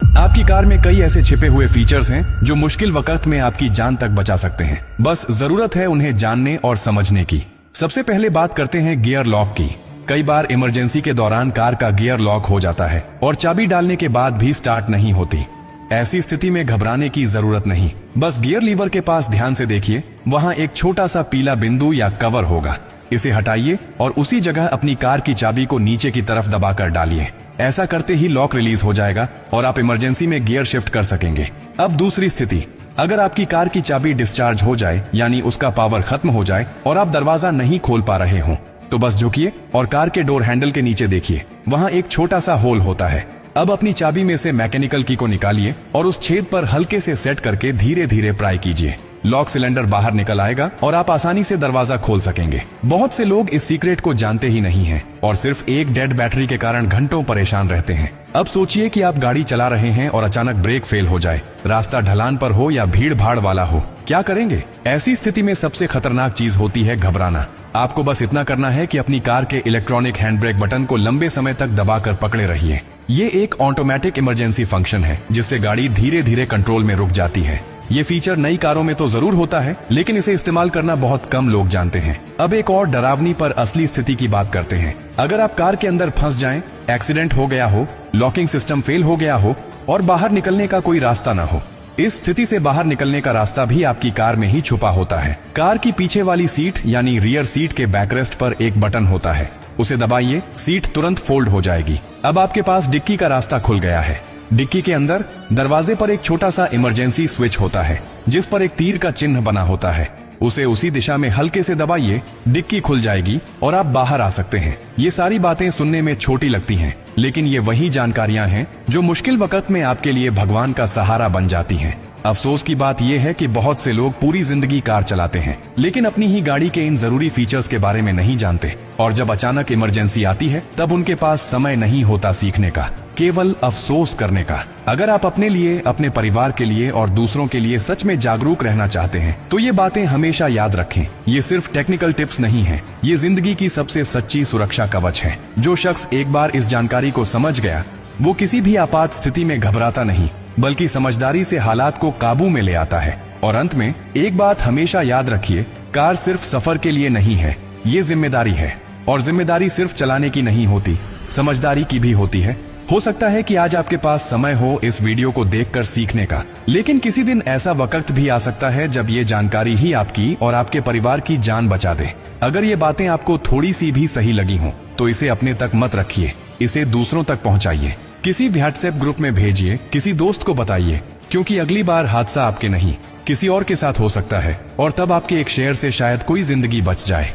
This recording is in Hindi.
आपकी कार में कई ऐसे छिपे हुए फीचर्स हैं जो मुश्किल वक्त में आपकी जान तक बचा सकते हैं। बस जरूरत है उन्हें जानने और समझने की। सबसे पहले बात करते हैं गियर लॉक की। कई बार इमरजेंसी के दौरान कार का गियर लॉक हो जाता है और चाबी डालने के बाद भी स्टार्ट नहीं होती। ऐसी स्थिति में घबराने की जरूरत नहीं। बस गियर लीवर के पास ध्यान से देखिए, वहां एक छोटा सा पीला बिंदु या कवर होगा। इसे हटाइए और उसी जगह अपनी कार की चाबी को नीचे की तरफ दबाकर डालिए। ऐसा करते ही लॉक रिलीज हो जाएगा और आप इमरजेंसी में गियर शिफ्ट कर सकेंगे। अब दूसरी स्थिति, अगर आपकी कार की चाबी डिस्चार्ज हो जाए यानी उसका पावर खत्म हो जाए और आप दरवाजा नहीं खोल पा रहे हो, तो बस झुकिए और कार के डोर हैंडल के नीचे देखिए, वहां एक छोटा सा होल होता है। अब अपनी चाबी में से मैकेनिकल की को निकालिए और उस छेद पर हल्के से सेट करके धीरे धीरे प्राई कीजिए। लॉक सिलेंडर बाहर निकल आएगा और आप आसानी से दरवाजा खोल सकेंगे। बहुत से लोग इस सीक्रेट को जानते ही नहीं हैं और सिर्फ एक डेड बैटरी के कारण घंटों परेशान रहते हैं। अब सोचिए कि आप गाड़ी चला रहे हैं और अचानक ब्रेक फेल हो जाए, रास्ता ढलान पर हो या भीड़ भाड़ वाला हो, क्या करेंगे? ऐसी स्थिति में सबसे खतरनाक चीज होती है घबराना। आपको बस इतना करना है कि अपनी कार के इलेक्ट्रॉनिक हैंड ब्रेक बटन को लंबे समय तक दबाकर पकड़े रहिए। ये एक ऑटोमेटिक इमरजेंसी फंक्शन है जिससे गाड़ी धीरे धीरे कंट्रोल में रुक जाती है। ये फीचर नई कारों में तो जरूर होता है, लेकिन इसे इस्तेमाल करना बहुत कम लोग जानते हैं। अब एक और डरावनी पर असली स्थिति की बात करते हैं। अगर आप कार के अंदर फंस जाएं, एक्सीडेंट हो गया हो, लॉकिंग सिस्टम फेल हो गया हो और बाहर निकलने का कोई रास्ता ना हो, इस स्थिति से बाहर निकलने का रास्ता भी आपकी कार में ही छुपा होता है। कार की पीछे वाली सीट यानी रियर सीट के बैकरेस्ट पर एक बटन होता है, उसे दबाइए, सीट तुरंत फोल्ड हो जाएगी। अब आपके पास डिक्की का रास्ता खुल गया है। डिक्की के अंदर दरवाजे पर एक छोटा सा इमरजेंसी स्विच होता है जिस पर एक तीर का चिन्ह बना होता है। उसे उसी दिशा में हल्के से दबाइए, डिक्की खुल जाएगी और आप बाहर आ सकते हैं। ये सारी बातें सुनने में छोटी लगती हैं, लेकिन ये वही जानकारियां हैं जो मुश्किल वक्त में आपके लिए भगवान का सहारा बन जाती हैं। अफसोस की बात यह है कि बहुत से लोग पूरी जिंदगी कार चलाते हैं लेकिन अपनी ही गाड़ी के इन जरूरी फीचर्स के बारे में नहीं जानते, और जब अचानक इमरजेंसी आती है तब उनके पास समय नहीं होता सीखने का, केवल अफसोस करने का। अगर आप अपने लिए, अपने परिवार के लिए और दूसरों के लिए सच में जागरूक रहना चाहते हैं तो ये बातें हमेशा याद रखें। ये सिर्फ टेक्निकल टिप्स नहीं है, ये जिंदगी की सबसे सच्ची सुरक्षा कवच है। जो शख्स एक बार इस जानकारी को समझ गया वो किसी भी आपात स्थिति में घबराता नहीं, बल्कि समझदारी से हालात को काबू में ले आता है। और अंत में एक बात हमेशा याद रखिए, कार सिर्फ सफर के लिए नहीं है, ये जिम्मेदारी है। और जिम्मेदारी सिर्फ चलाने की नहीं होती, समझदारी की भी होती है। हो सकता है कि आज आपके पास समय हो इस वीडियो को देखकर सीखने का, लेकिन किसी दिन ऐसा वक्त भी आ सकता है जब ये जानकारी ही आपकी और आपके परिवार की जान बचा दे। अगर ये बातें आपको थोड़ी सी भी सही लगी हों तो इसे अपने तक मत रखिए, इसे दूसरों तक पहुंचाइए। किसी व्हाट्सएप ग्रुप में भेजिए, किसी दोस्त को बताइए, क्योंकि अगली बार हादसा आपके नहीं किसी और के साथ हो सकता है और तब आपके एक शेयर से शायद कोई जिंदगी बच जाए।